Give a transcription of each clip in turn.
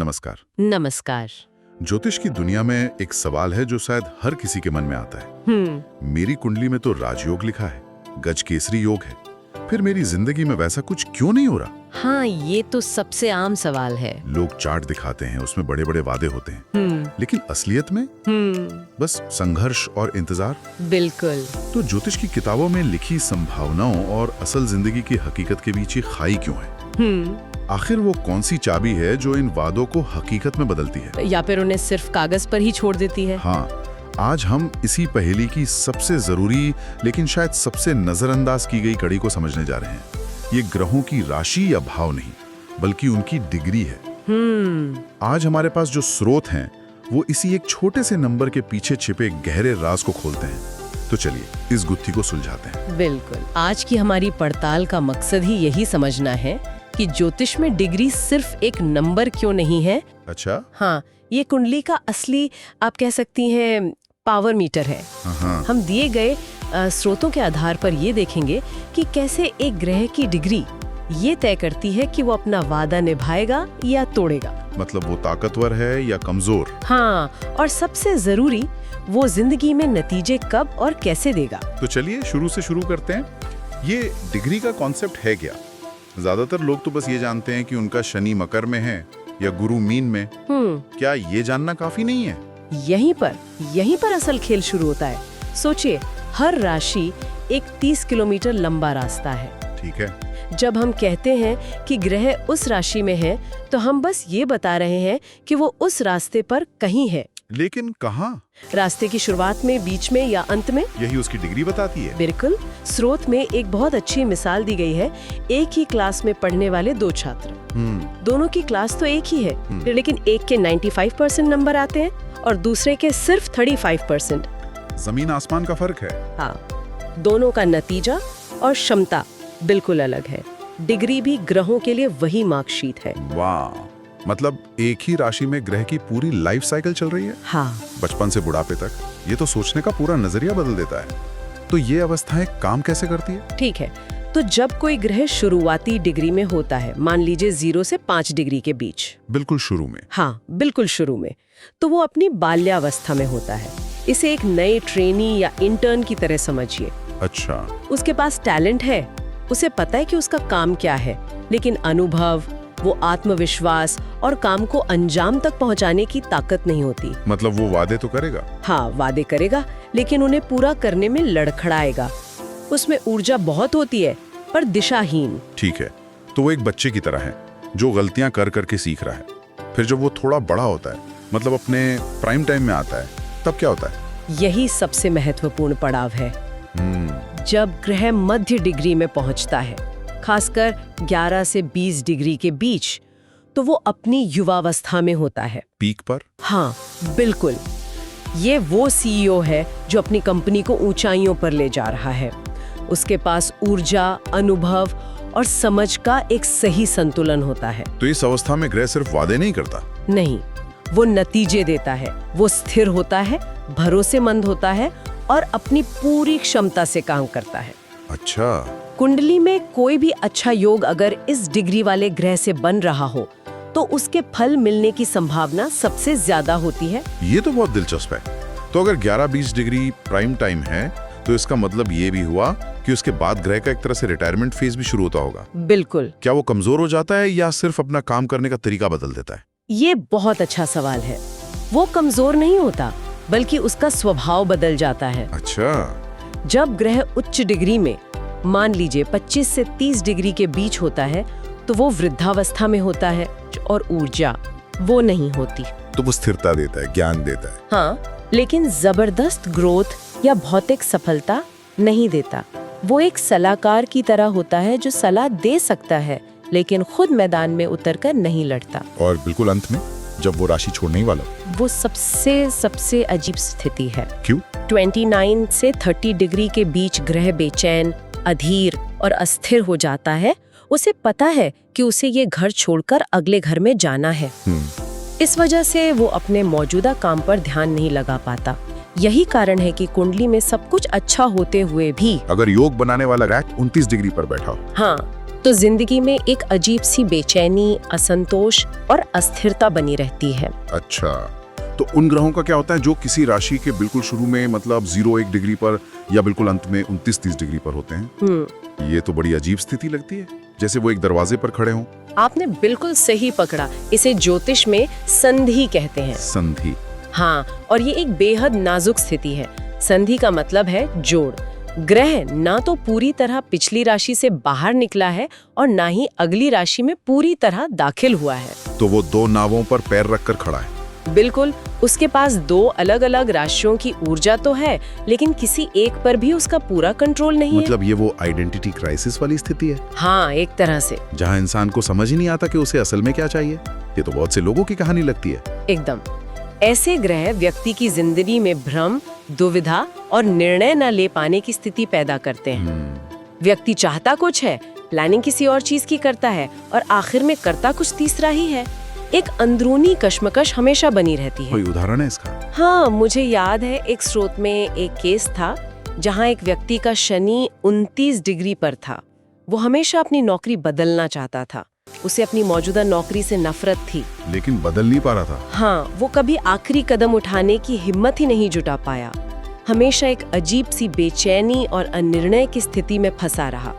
नमस्कार। नमस्कार। ज्योतिष की दुनिया में एक सवाल है जो शायद हर किसी के मन में आता है। मेरी कुंडली में तो राजयोग लिखा है, गज केसरी योग है, फिर मेरी जिंदगी में वैसा कुछ क्यों नहीं हो रहा? हाँ, ये तो सबसे आम सवाल है। लोग चार्ट दिखाते हैं, उसमें बड़े बड़े वादे होते हैं, लेकिन असलियत में बस संघर्ष और इंतजार। बिल्कुल। तो ज्योतिष की किताबों में लिखी संभावनाओं और असल जिंदगी की हकीकत के बीच ये खाई क्यों है? आखिर वो कौन सी चाबी है जो इन वादों को हकीकत में बदलती है, या फिर उन्हें सिर्फ कागज पर ही छोड़ देती है? हाँ, आज हम इसी पहेली की सबसे जरूरी लेकिन शायद सबसे नजरअंदाज की गई कड़ी को समझने जा रहे हैं। ये ग्रहों की राशि या भाव नहीं, बल्कि उनकी डिग्री है। आज हमारे पास जो स्रोत हैं, वो इसी एक छोटे से नंबर के पीछे छिपे गहरे राज को खोलते हैं। तो चलिए इस गुत्थी को सुलझाते हैं। बिल्कुल। आज की हमारी पड़ताल का मकसद ही यही समझना है कि ज्योतिष में डिग्री सिर्फ एक नंबर क्यों नहीं है। अच्छा। हाँ, ये कुंडली का असली, आप कह सकती हैं, पावर मीटर है। हम दिए गए स्रोतों के आधार पर ये देखेंगे कि कैसे एक ग्रह की डिग्री ये तय करती है कि वो अपना वादा निभाएगा या तोड़ेगा। मतलब वो ताकतवर है या कमजोर। हाँ, और सबसे जरूरी, वो जिंदगी में नतीजे कब और कैसे देगा। तो चलिए शुरू से शुरू करते हैं। ये डिग्री का कॉन्सेप्ट है क्या? ज्यादातर लोग तो बस ये जानते हैं कि उनका शनि मकर में है या गुरु मीन में। क्या ये जानना काफी नहीं है? यहीं पर असल खेल शुरू होता है। सोचिए, हर राशि एक 30 किलोमीटर लंबा रास्ता है। ठीक है। जब हम कहते हैं कि ग्रह उस राशि में है, तो हम बस ये बता रहे हैं कि वो उस रास्ते पर कहीं है। लेकिन कहाँ? रास्ते की शुरुआत में, बीच में या अंत में? यही उसकी डिग्री बताती है। बिल्कुल। स्रोत में एक बहुत अच्छी मिसाल दी गई है। एक ही क्लास में पढ़ने वाले दो छात्र, दोनों की क्लास तो एक ही है, लेकिन एक के 95% नंबर आते हैं और दूसरे के सिर्फ 35%। जमीन आसमान का फर्क है। हाँ, दोनों का नतीजा और क्षमता बिल्कुल अलग है। डिग्री भी ग्रहों के लिए वही मार्कशीट है। वाह, मतलब एक ही राशि में ग्रह की पूरी लाइफ साइकिल चल रही है। हाँ, बचपन से बुढ़ापे तक। ये तो सोचने का पूरा नजरिया बदल देता है। तो ये अवस्थाएं काम कैसे करती है? ठीक है। तो जब कोई ग्रह शुरुआती डिग्री में होता है, मान लीजिए 0 से 5 डिग्री के बीच, बिल्कुल शुरू में। हाँ, बिल्कुल शुरू में, तो वो अपनी बाल्यावस्था में होता है। इसे एक नए ट्रेनी या इंटर्न की तरह समझिए। अच्छा। उसके पास टैलेंट है, उसे पता है कि उसका काम क्या है, लेकिन अनुभव, वो आत्मविश्वास और काम को अंजाम तक पहुंचाने की ताकत नहीं होती। मतलब वो वादे तो करेगा। हाँ, वादे करेगा, लेकिन उन्हें पूरा करने में लड़खड़ाएगा। उसमें ऊर्जा बहुत होती है, पर दिशाहीन। ठीक है। तो वो एक बच्चे की तरह है जो गलतियां कर करके सीख रहा है। फिर जब वो थोड़ा बड़ा होता है, मतलब अपने प्राइम टाइम में आता है, तब क्या होता है? यही सबसे महत्वपूर्ण पड़ाव है। जब ग्रह मध्य डिग्री में पहुंचता है, खासकर 11 से 20 डिग्री के बीच, तो वो अपनी युवावस्था में होता है। पीक पर? हाँ, बिल्कुल। ये वो सीईओ है जो अपनी कंपनी को ऊंचाइयों पर ले जा रहा है। उसके पास ऊर्जा, अनुभव और समझ का एक सही संतुलन होता है। तो इस अवस्था में ग्रह सिर्फ वादे नहीं करता? नहीं, वो नतीजे देता है। वो स्थिर होता है, भरोसेमंद होता है और अपनी पूरी क्षमता से काम करता है। अच्छा। कुंडली में कोई भी अच्छा योग अगर इस डिग्री वाले ग्रह से बन रहा हो, तो उसके फल मिलने की संभावना सबसे ज्यादा होती है। ये तो बहुत दिलचस्प है। तो अगर 11-20 डिग्री प्राइम टाइम है, तो इसका मतलब ये भी हुआ कि उसके बाद ग्रह का एक तरह से रिटायरमेंट फेज भी शुरू होता होगा। बिल्कुल। क्या वो कमजोर हो जाता है या सिर्फ अपना काम करने का तरीका बदल देता है? ये बहुत अच्छा सवाल है। वो कमजोर नहीं होता, बल्कि उसका स्वभाव बदल जाता है। अच्छा। जब ग्रह उच्च डिग्री में, मान लीजिए 25 से 30 डिग्री के बीच होता है, तो वो वृद्धावस्था में होता है और ऊर्जा वो नहीं होती। तो वो स्थिरता देता है, ज्ञान देता है। हाँ, लेकिन जबरदस्त ग्रोथ या भौतिक सफलता नहीं देता। वो एक सलाहकार की तरह होता है जो सलाह दे सकता है, लेकिन खुद मैदान में उतरकर नहीं लड़ता। और बिल्कुल अंत में, जब वो राशि छोड़ने ही वाला, वो सबसे अजीब स्थिति है। क्यों? 29 से 30 डिग्री के बीच ग्रह बेचैन, अधीर और अस्थिर हो जाता है। उसे पता है कि उसे ये घर छोड़कर अगले घर में जाना है। इस वजह से वो अपने मौजूदा काम पर ध्यान नहीं लगा पाता। यही कारण है कि कुंडली में सब कुछ अच्छा होते हुए भी अगर योग बनाने वाला ग्रह 29 डिग्री पर बैठा हो, हाँ, तो जिंदगी में एक अजीब सी बेचैनी, असंतोष और अस्थिरता बनी रहती है। अच्छा, तो उन ग्रहों का क्या होता है जो किसी राशि के बिल्कुल शुरू में मतलब 0-1 डिग्री पर या बिल्कुल अंत में 29-30 डिग्री पर होते हैं? ये तो बड़ी अजीब स्थिति लगती है, जैसे वो एक दरवाजे पर खड़े हों। आपने बिल्कुल सही पकड़ा। इसे ज्योतिष में संधि कहते हैं। संधि? हाँ, और ये एक बेहद नाजुक स्थिति है। संधि का मतलब है जोड़। ग्रह ना तो पूरी तरह पिछली राशि से बाहर निकला है और ना ही अगली राशि में पूरी तरह दाखिल हुआ है। तो वो दो नावों पर पैर रखकर खड़ा है। बिल्कुल, उसके पास दो अलग अलग राशियों की ऊर्जा तो है, लेकिन किसी एक पर भी उसका पूरा कंट्रोल नहीं है। मतलब ये वो आइडेंटिटी क्राइसिस वाली स्थिति है? हाँ, एक तरह से। जहाँ इंसान को समझ ही नहीं आता कि उसे असल में क्या चाहिए। ये तो बहुत से लोगों की कहानी लगती है। एकदम। ऐसे ग्रह व्यक्ति की जिंदगी में भ्रम, दुविधा और निर्णय न ले पाने की स्थिति पैदा करते हैं। व्यक्ति चाहता कुछ है, प्लानिंग किसी और चीज की करता है और आखिर में करता कुछ तीसरा ही है। एक अंदरूनी कश्मकश हमेशा बनी रहती है। कोई उदाहरण है इसका? हाँ, मुझे याद है एक स्रोत में एक केस था जहाँ एक व्यक्ति का शनि 29 डिग्री पर था। वो हमेशा अपनी नौकरी बदलना चाहता था। उसे अपनी मौजूदा नौकरी से नफरत थी, लेकिन बदल नहीं पा रहा था। हाँ, वो कभी आखिरी कदम उठाने की हिम्मत ही नहीं जुटा पाया। हमेशा एक अजीब सी बेचैनी और अनिर्णय की स्थिति में फंसा रहा।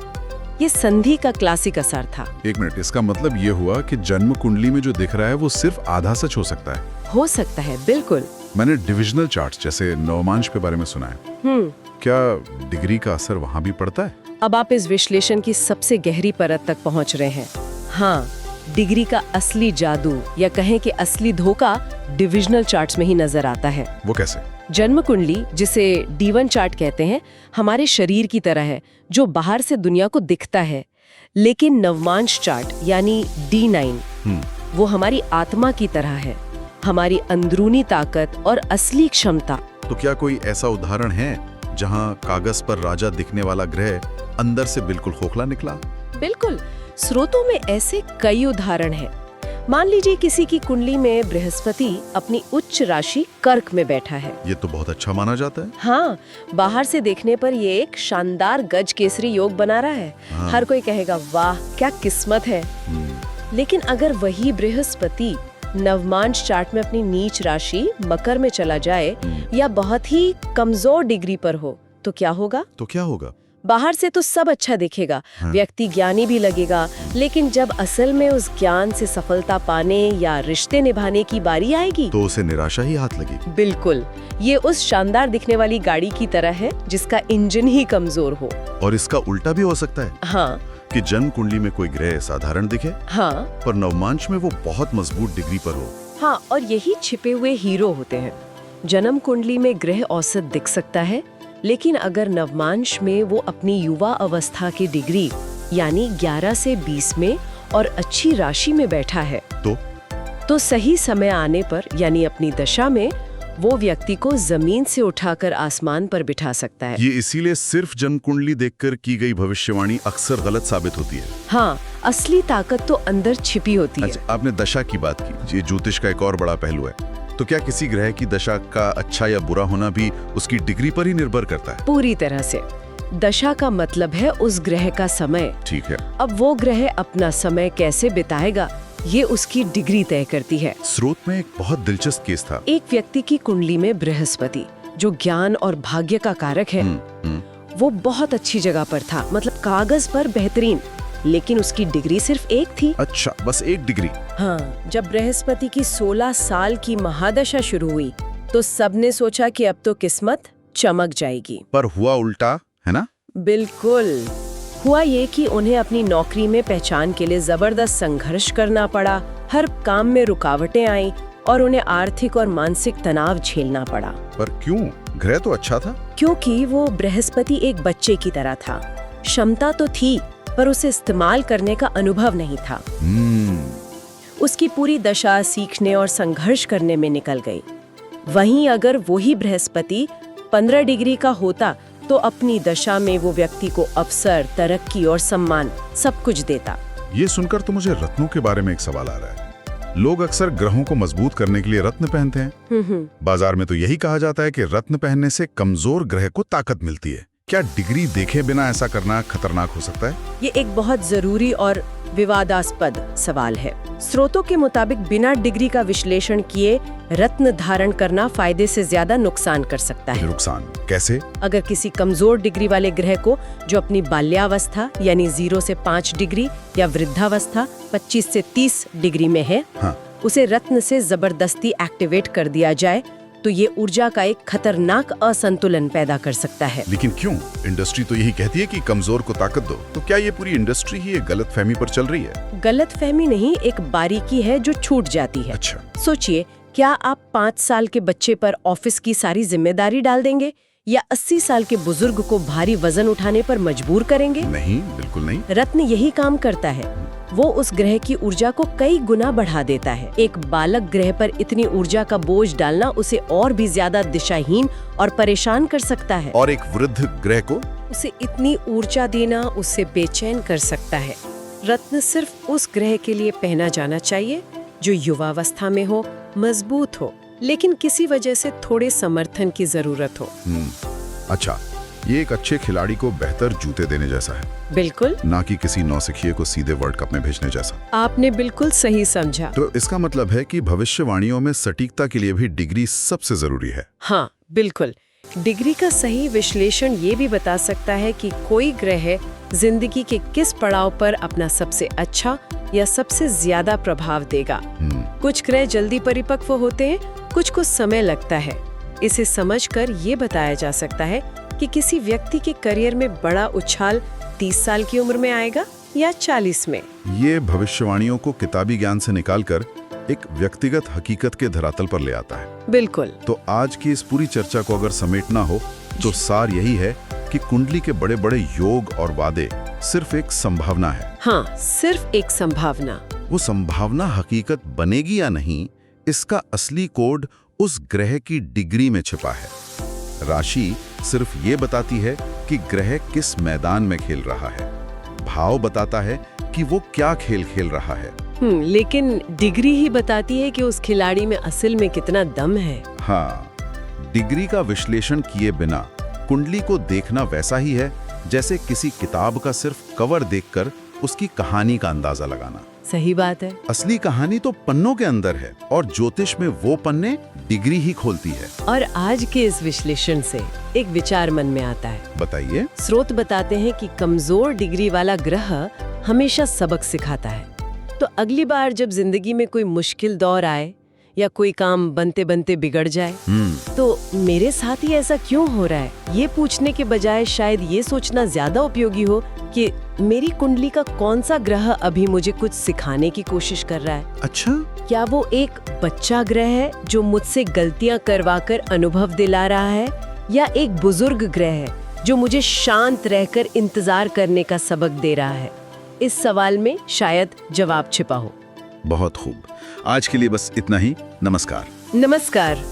ये संधि का क्लासिक असर था। एक मिनट, इसका मतलब ये हुआ कि जन्म कुंडली में जो दिख रहा है वो सिर्फ आधा सच हो सकता है? हो सकता है, बिल्कुल। मैंने डिविजनल चार्ट जैसे नवमांश के बारे में सुना है। क्या डिग्री का असर वहाँ भी पड़ता है? अब आप इस विश्लेषण की सबसे गहरी परत तक पहुँच रहे हैं। हाँ, डिग्री का असली जादू या कहें कि असली धोखा डिविजनल चार्ट्स में ही नजर आता है। वो कैसे? जन्म कुंडली, जिसे D1 चार्ट कहते हैं, हमारे शरीर की तरह है जो बाहर से दुनिया को दिखता है। लेकिन नवमांश चार्ट यानी D9 वो हमारी आत्मा की तरह है, हमारी अंदरूनी ताकत और असली क्षमता। तो क्या कोई ऐसा उदाहरण है जहाँ कागज पर राजा दिखने वाला ग्रह अंदर से बिल्कुल खोखला निकला? बिल्कुल, स्रोतों में ऐसे कई उदाहरण हैं। मान लीजिए किसी की कुंडली में बृहस्पति अपनी उच्च राशि कर्क में बैठा है। ये तो बहुत अच्छा माना जाता है। हाँ, बाहर से देखने पर ये एक शानदार गज केसरी योग बना रहा है। हाँ। हर कोई कहेगा वाह क्या किस्मत है। लेकिन अगर वही बृहस्पति नवमांश चार्ट में अपनी नीच राशि मकर में चला जाए या बहुत ही कमजोर डिग्री पर हो, तो क्या होगा? बाहर से तो सब अच्छा दिखेगा, व्यक्ति ज्ञानी भी लगेगा, लेकिन जब असल में उस ज्ञान से सफलता पाने या रिश्ते निभाने की बारी आएगी तो उसे निराशा ही हाथ लगेगी। बिल्कुल, ये उस शानदार दिखने वाली गाड़ी की तरह है जिसका इंजन ही कमजोर हो। और इसका उल्टा भी हो सकता है। हाँ, कि जन्म कुंडली में कोई ग्रह साधारण दिखे, हाँ, पर नवमांश में वो बहुत मजबूत डिग्री पर हो। हाँ, और यही छिपे हुए हीरो होते हैं। जन्म कुंडली में ग्रह औसत दिख सकता है, लेकिन अगर नवमांश में वो अपनी युवा अवस्था की डिग्री यानी 11 से 20 में और अच्छी राशि में बैठा है तो सही समय आने पर यानी अपनी दशा में वो व्यक्ति को जमीन से उठाकर आसमान पर बिठा सकता है। ये इसीलिए सिर्फ जन्म कुंडली देखकर की गई भविष्यवाणी अक्सर गलत साबित होती है। हाँ, असली ताकत तो अंदर छिपी होती है। अच्छा, आपने दशा की बात की, ये ज्योतिष का एक और बड़ा पहलू है। तो क्या किसी ग्रह की दशा का अच्छा या बुरा होना भी उसकी डिग्री पर ही निर्भर करता है? पूरी तरह से। दशा का मतलब है उस ग्रह का समय। ठीक है। अब वो ग्रह अपना समय कैसे बिताएगा ये उसकी डिग्री तय करती है। स्रोत में एक बहुत दिलचस्प केस था। एक व्यक्ति की कुंडली में बृहस्पति, जो ज्ञान और भाग्य का कारक है, वो बहुत अच्छी जगह पर था, मतलब कागज पर बेहतरीन, लेकिन उसकी डिग्री सिर्फ एक थी। अच्छा, बस एक डिग्री? हाँ, जब बृहस्पति की 16 साल की महादशा शुरू हुई तो सबने सोचा कि अब तो किस्मत चमक जाएगी। पर हुआ उल्टा, है ना? बिल्कुल। हुआ ये कि उन्हें अपनी नौकरी में पहचान के लिए जबरदस्त संघर्ष करना पड़ा, हर काम में रुकावटें आईं और उन्हें आर्थिक और मानसिक तनाव झेलना पड़ा। पर क्यों? ग्रह तो अच्छा था। क्योंकि वो बृहस्पति एक बच्चे की तरह था। क्षमता तो थी, पर उसे इस्तेमाल करने का अनुभव नहीं था। उसकी पूरी दशा सीखने और संघर्ष करने में निकल गई। वहीं अगर वही बृहस्पति 15 डिग्री का होता तो अपनी दशा में वो व्यक्ति को अवसर, तरक्की और सम्मान सब कुछ देता। ये सुनकर तो मुझे रत्नों के बारे में एक सवाल आ रहा है। लोग अक्सर ग्रहों को मजबूत करने के लिए रत्न पहनते हैं। बाजार में तो यही कहा जाता है कि रत्न पहनने से कमजोर ग्रह को ताकत मिलती है। क्या डिग्री देखे बिना ऐसा करना खतरनाक हो सकता है? ये एक बहुत जरूरी और विवादास्पद सवाल है। स्रोतों के मुताबिक बिना डिग्री का विश्लेषण किए रत्न धारण करना फायदे से ज्यादा नुकसान कर सकता है। नुकसान कैसे? अगर किसी कमजोर डिग्री वाले ग्रह को, जो अपनी बाल्यावस्था यानी 0 से 5 डिग्री या वृद्धावस्था 25 से 30 डिग्री में है, हाँ। उसे रत्न से जबरदस्ती एक्टिवेट कर दिया जाए तो ये ऊर्जा का एक खतरनाक असंतुलन पैदा कर सकता है। लेकिन क्यों? इंडस्ट्री तो यही कहती है कि कमजोर को ताकत दो। तो क्या ये पूरी इंडस्ट्री ही एक गलतफहमी पर चल रही है? गलतफहमी नहीं, एक बारीकी है जो छूट जाती है। अच्छा। सोचिए, क्या आप 5 साल के बच्चे पर ऑफिस की सारी जिम्मेदारी डाल देंगे या 80 साल के बुजुर्ग को भारी वजन उठाने पर मजबूर करेंगे? नहीं, बिल्कुल नहीं। रत्न यही काम करता है। वो उस ग्रह की ऊर्जा को कई गुना बढ़ा देता है। एक बालक ग्रह पर इतनी ऊर्जा का बोझ डालना उसे और भी ज्यादा दिशाहीन और परेशान कर सकता है। और एक वृद्ध ग्रह को उसे इतनी ऊर्जा देना उसे बेचैन कर सकता है। रत्न सिर्फ उस ग्रह के लिए पहना जाना चाहिए जो युवावस्था में हो, मजबूत हो, लेकिन किसी वजह से थोड़े समर्थन की जरूरत हो। अच्छा, ये एक अच्छे खिलाड़ी को बेहतर जूते देने जैसा है। बिल्कुल। ना कि किसी नौसिखिए को सीधे वर्ल्ड कप में भेजने जैसा। आपने बिल्कुल सही समझा। तो इसका मतलब है कि भविष्यवाणियों में सटीकता के लिए भी डिग्री सबसे जरूरी है। हाँ, बिल्कुल। डिग्री का सही विश्लेषण ये भी बता सकता है कि कोई ग्रह जिंदगी के किस पड़ाव पर अपना सबसे अच्छा या सबसे ज्यादा प्रभाव देगा। कुछ ग्रह जल्दी परिपक्व होते हैं, कुछ को समय लगता है। इसे समझकर ये बताया जा सकता है कि किसी व्यक्ति के करियर में बड़ा उछाल 30 साल की उम्र में आएगा या 40 में। ये भविष्यवाणियों को किताबी ज्ञान से निकालकर एक व्यक्तिगत हकीकत के धरातल पर ले आता है। बिल्कुल। तो आज की इस पूरी चर्चा को अगर समेटना हो तो सार यही है कि कुंडली के बड़े बड़े योग और वादे सिर्फ एक संभावना है। हाँ, सिर्फ एक संभावना। वो संभावना हकीकत बनेगी या नहीं, इसका असली कोड उस ग्रह की डिग्री में छिपा है। राशि सिर्फ ये बताती है कि ग्रह किस मैदान में खेल रहा है। भाव बताता है कि वो क्या खेल खेल रहा है। लेकिन डिग्री ही बताती है कि उस खिलाड़ी में असल में कितना दम है। हाँ, डिग्री का विश्लेषण किए बिना कुंडली को देखना वैसा ही है जैसे किसी किताब का सिर्फ कवर देखकर उसकी कहानी का अंदाजा लगाना। सही बात है। असली कहानी तो पन्नों के अंदर है और ज्योतिष में वो पन्ने डिग्री ही खोलती है। और आज के इस विश्लेषण से एक विचार मन में आता है। बताइए। स्रोत बताते हैं कि कमजोर डिग्री वाला ग्रह हमेशा सबक सिखाता है। तो अगली बार जब जिंदगी में कोई मुश्किल दौर आए या कोई काम बनते बनते बिगड़ जाए, तो मेरे साथ ही ऐसा क्यों हो रहा है, ये पूछने के बजाय शायद ये सोचना ज्यादा उपयोगी हो कि मेरी कुंडली का कौन सा ग्रह अभी मुझे कुछ सिखाने की कोशिश कर रहा है। अच्छा, क्या वो एक बच्चा ग्रह है जो मुझसे गलतियां करवाकर अनुभव दिला रहा है, या एक बुजुर्ग ग्रह है जो मुझे शांत रहकर इंतजार करने का सबक दे रहा है। इस सवाल में शायद जवाब छिपा हो। बहुत खूब। आज के लिए बस इतना ही। नमस्कार। नमस्कार।